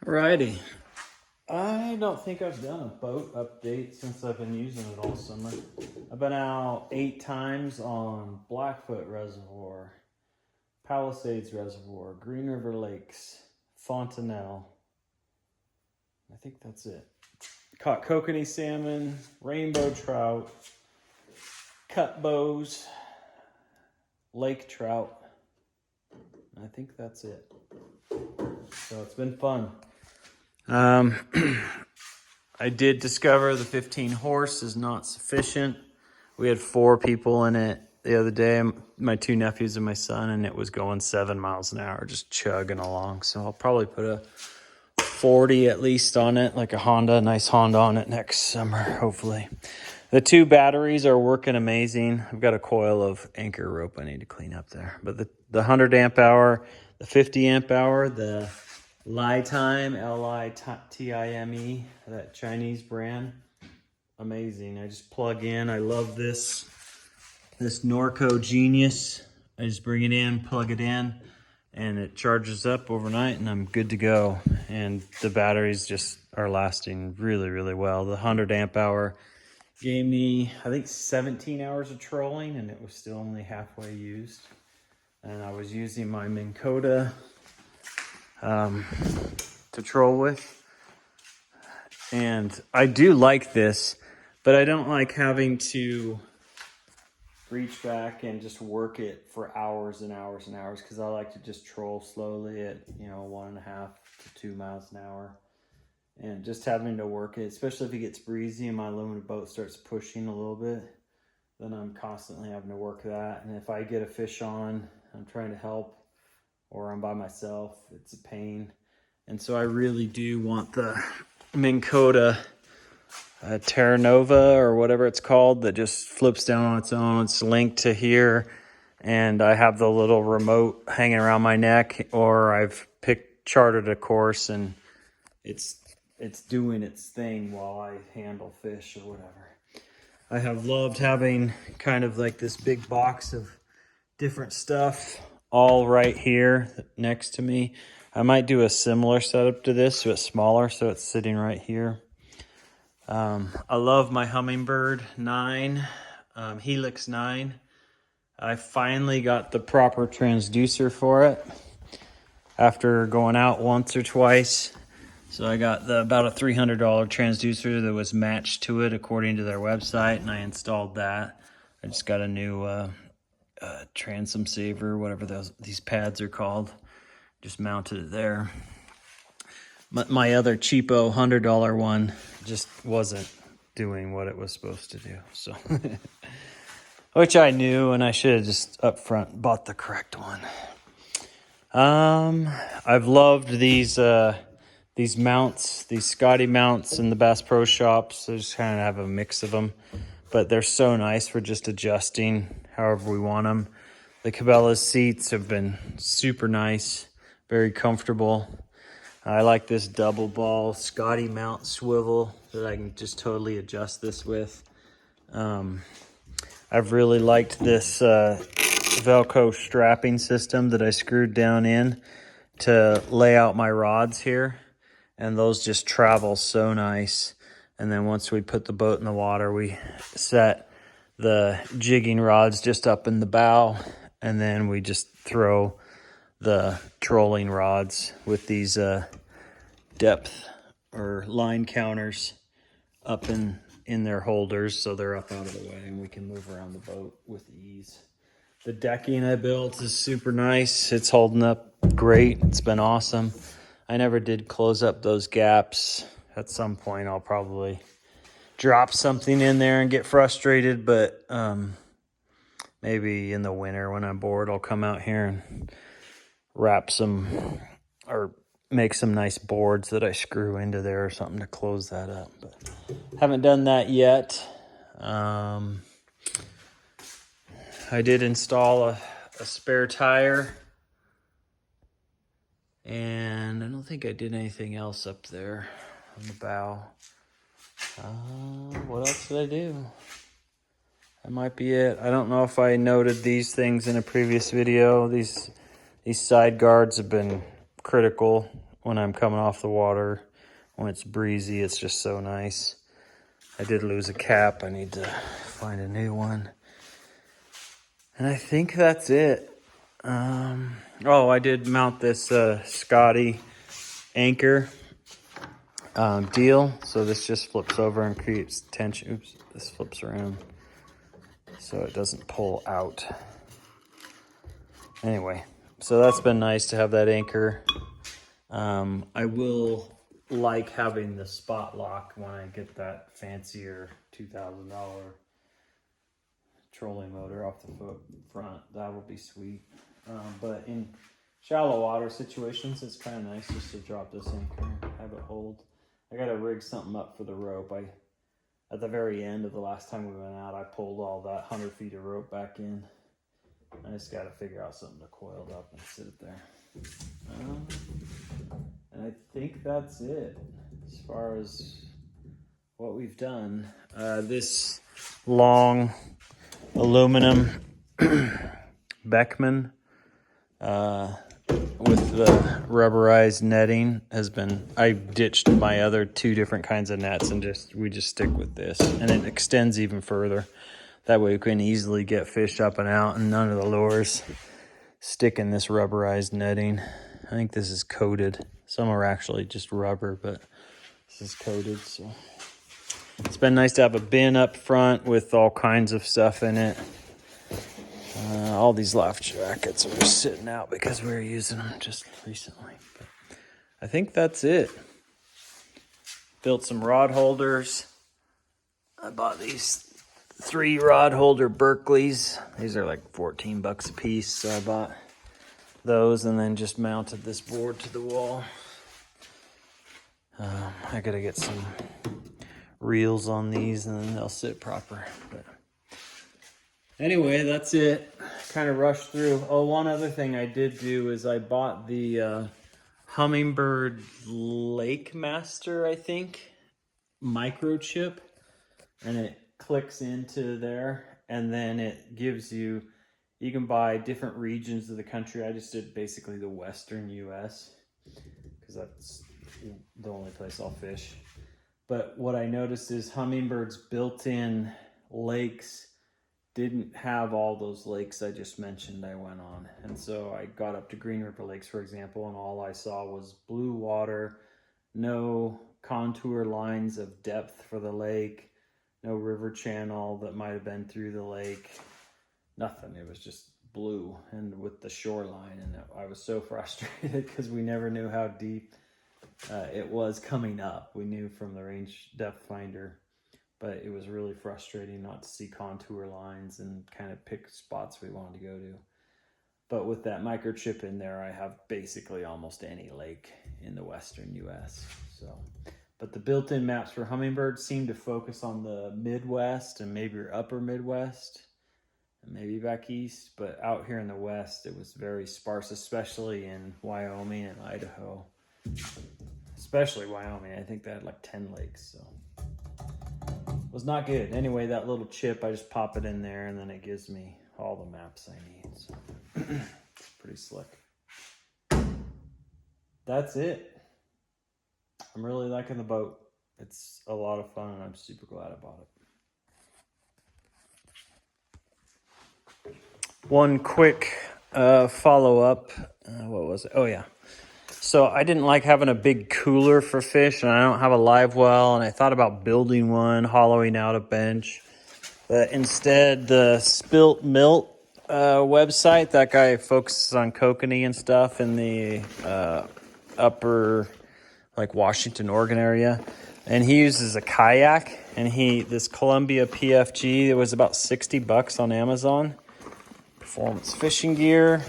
Alrighty. I don't think I've done a boat update since I've been using it all summer. I've been out 8 times on Blackfoot Reservoir, Palisades Reservoir, Green River Lakes, Fontanelle. I think that's it. Caught kokanee salmon, rainbow trout, cut bows, lake trout. I think that's it. So it's been fun. I did discover the 15 horse is not sufficient. We had 4 people in it the other day, my 2 nephews and my son, and it was going 7 miles an hour, just chugging along. So I'll probably put a 40 at least on it, like a nice Honda on it next summer, hopefully. The 2 batteries are working amazing. I've got a coil of anchor rope I need to clean up there. But the 100 amp hour, the 50 amp hour, the Litime, Litime, that Chinese brand, amazing. I just plug in. I love this Norco Genius. I just bring it in, plug it in, and it charges up overnight, and I'm good to go. And the batteries just are lasting really, really well. The 100 amp hour gave me, I think, 17 hours of trolling, and it was still only halfway used. And I was using my Minn Kota to troll with. And I do like this, but I don't like having to reach back and just work it for hours and hours and hours, because I like to just troll slowly at 1.5 to 2 miles an hour. And just having to work it, especially if it gets breezy and my aluminum boat starts pushing a little bit, then I'm constantly having to work that. And if I get a fish on, I'm trying to help, or I'm by myself, it's a pain. And so I really do want the Minn Kota Terra Nova or whatever it's called that just flips down on its own. It's linked to here, and I have the little remote hanging around my neck, or I've chartered a course and it's doing its thing while I handle fish or whatever. I have loved having kind of like this big box of different stuff all right here next to me. I might do a similar setup to this, but smaller, so it's sitting right here. I love my Humminbird 9, Helix 9. I finally got the proper transducer for it after going out once or twice. So I got about a $300 transducer that was matched to it according to their website, and I installed that. I just got a new transom saver, whatever these pads are called. Just mounted it there. My other cheapo $100 one just wasn't doing what it was supposed to do. So, which I knew, and I should have just up front bought the correct one. I've loved these mounts, these Scotty mounts in the Bass Pro Shops. I just kind of have a mix of them, but they're so nice for just adjusting however we want them. The Cabela's seats have been super nice, very comfortable. I like this double ball Scotty mount swivel that I can just totally adjust this with. I've really liked this Velcro strapping system that I screwed down in to lay out my rods here. And those just travel so nice. And then once we put the boat in the water, we set the jigging rods just up in the bow, and then we just throw the trolling rods with these depth or line counters up in their holders, so they're up out of the way and we can move around the boat with ease. The decking I built is super nice. It's holding up great. It's been awesome. I never did close up those gaps. At some point I'll probably drop something in there and get frustrated, but maybe in the winter when I'm bored, I'll come out here and wrap some or make some nice boards that I screw into there or something to close that up. But haven't done that yet. I did install a spare tire, and I don't think I did anything else up there on the bow. What else did I do? That might be it. I don't know if I noted these things in a previous video. These side guards have been critical. when I'm coming off the water. When it's breezy, it's just so nice. I did lose a cap. I need to find a new one. And I think that's it. Oh, I did mount this Scotty anchor deal. So this just flips over and creates tension. Oops, this flips around so it doesn't pull out. Anyway, so that's been nice to have that anchor. I will like having the spot lock when I get that fancier $2,000 trolling motor off the front. That will be sweet. But in shallow water situations, it's kind of nice just to drop this anchor, have it hold. I got to rig something up for the rope. At the very end of the last time we went out, I pulled all that 100 feet of rope back in. I just got to figure out something to coil it up and sit it there. And I think that's it as far as what we've done. This long aluminum Beckman with the rubberized netting has been, I ditched my other 2 different kinds of nets and we just stick with this, and it extends even further. That way we can easily get fish up and out, and none of the lures stick in this rubberized netting. I think this is coated. Some are actually just rubber, but this is coated. So it's been nice to have a bin up front with all kinds of stuff in it. All these life jackets are just sitting out because we were using them just recently. But I think that's it. Built some rod holders. I bought these 3 rod holder Berkeleys. These are like $14 a piece, so I bought those and then just mounted this board to the wall. I gotta get some reels on these and then they'll sit proper. But anyway, that's it. Kind of rushed through. Oh, one other thing I did do is I bought the Humminbird Lake Master, I think, microchip, and it clicks into there, and then it gives you can buy different regions of the country. I just did basically the Western US because that's the only place I'll fish. But what I noticed is Hummingbird's built-in lakes didn't have all those lakes I just mentioned I went on. And so I got up to Green River Lakes, for example, and all I saw was blue water, no contour lines of depth for the lake, no river channel that might have been through the lake, nothing. It was just blue and with the shoreline. And I was so frustrated because we never knew how deep it was coming up. We knew from the range depth finder, but it was really frustrating not to see contour lines and kind of pick spots we wanted to go to. But with that microchip in there, I have basically almost any lake in the Western US. So, but the built-in maps for Humminbird seem to focus on the Midwest and maybe upper Midwest and maybe back east. But out here in the West, it was very sparse, especially in Wyoming and Idaho. Especially Wyoming. I think they had like 10 lakes, so it was not good. Anyway, that little chip, I just pop it in there and then it gives me all the maps I need. So it's pretty slick. That's it. I'm really liking the boat. It's a lot of fun and I'm super glad I bought it. One quick follow-up. What was it? Oh, yeah. So I didn't like having a big cooler for fish, and I don't have a live well, and I thought about building one, hollowing out a bench. But instead, the Spilt Milt website, that guy focuses on kokanee and stuff in the upper, like Washington, Oregon area. And he uses a kayak, and this Columbia PFG, it was about $60 on Amazon. Performance fishing gear.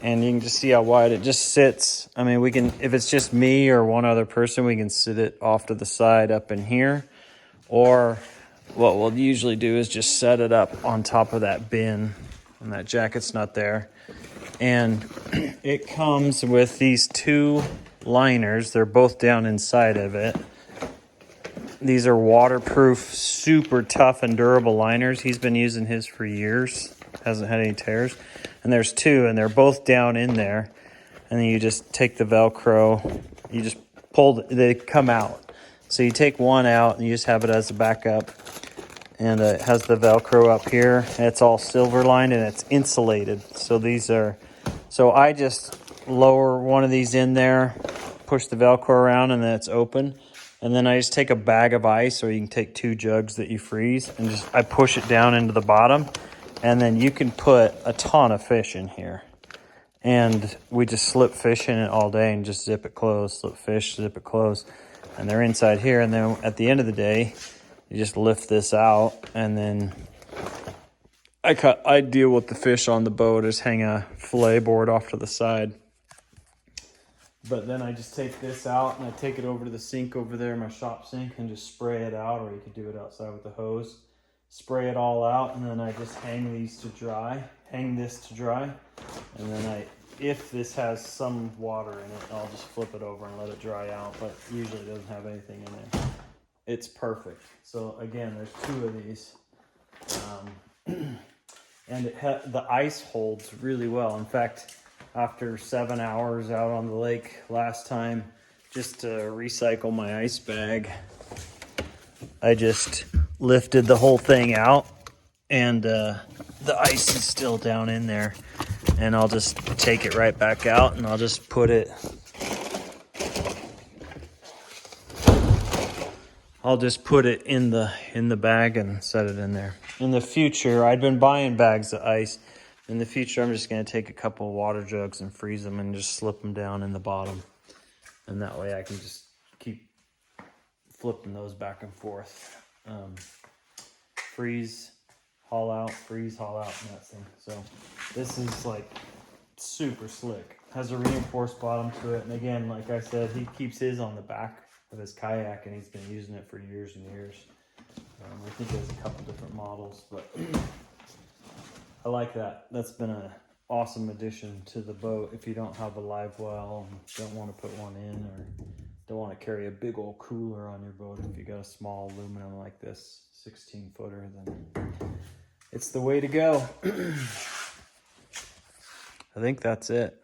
And you can just see how wide it just sits. I mean, we can, if it's just me or one other person, we can sit it off to the side up in here. Or what we'll usually do is just set it up on top of that bin, and that jacket's not there. And it comes with these 2 liners. They're both down inside of it. These are waterproof, super tough and durable liners. He's been using his for years. Hasn't had any tears. And there's 2, and they're both down in there. And then you just take the Velcro You just they come out. So you take one out and you just have it as a backup. And it has the Velcro up here. And it's all silver lined and it's insulated. So so I just lower one of these in there, push the Velcro around, and then it's open. And then I just take a bag of ice, or you can take 2 jugs that you freeze, and I push it down into the bottom. And then you can put a ton of fish in here. And we just slip fish in it all day and just zip it closed. Slip fish, zip it closed. And they're inside here. And then at the end of the day, you just lift this out, and then I deal with the fish on the boat. Just hang a fillet board off to the side. But then I just take this out and I take it over to the sink over there, my shop sink, and just spray it out, or you could do it outside with the hose. Spray it all out, and then I just hang these to dry. Hang this to dry, and then if this has some water in it, I'll just flip it over and let it dry out, but usually it doesn't have anything in there. It's perfect. So again, there's 2 of these. And the ice holds really well. In fact, after 7 hours out on the lake last time, just to recycle my ice bag, I just lifted the whole thing out, and the ice is still down in there. And I'll just take it right back out, and I'll just put it... I'll just put it in the bag and set it in there. In the future, I'd been buying bags of ice. In the future, I'm just going to take a couple of water jugs and freeze them and just slip them down in the bottom. And that way I can just keep flipping those back and forth. Freeze, haul out, freeze, haul out, and that thing. So this is like super slick. Has a reinforced bottom to it. And again, like I said, he keeps his on the back of his kayak, and he's been using it for years and years. I think there's a couple different models, but I like that. That's been an awesome addition to the boat if you don't have a live well and don't want to put one in, or don't want to carry a big old cooler on your boat. If you got a small aluminum like this 16-footer, then it's the way to go. I think that's it.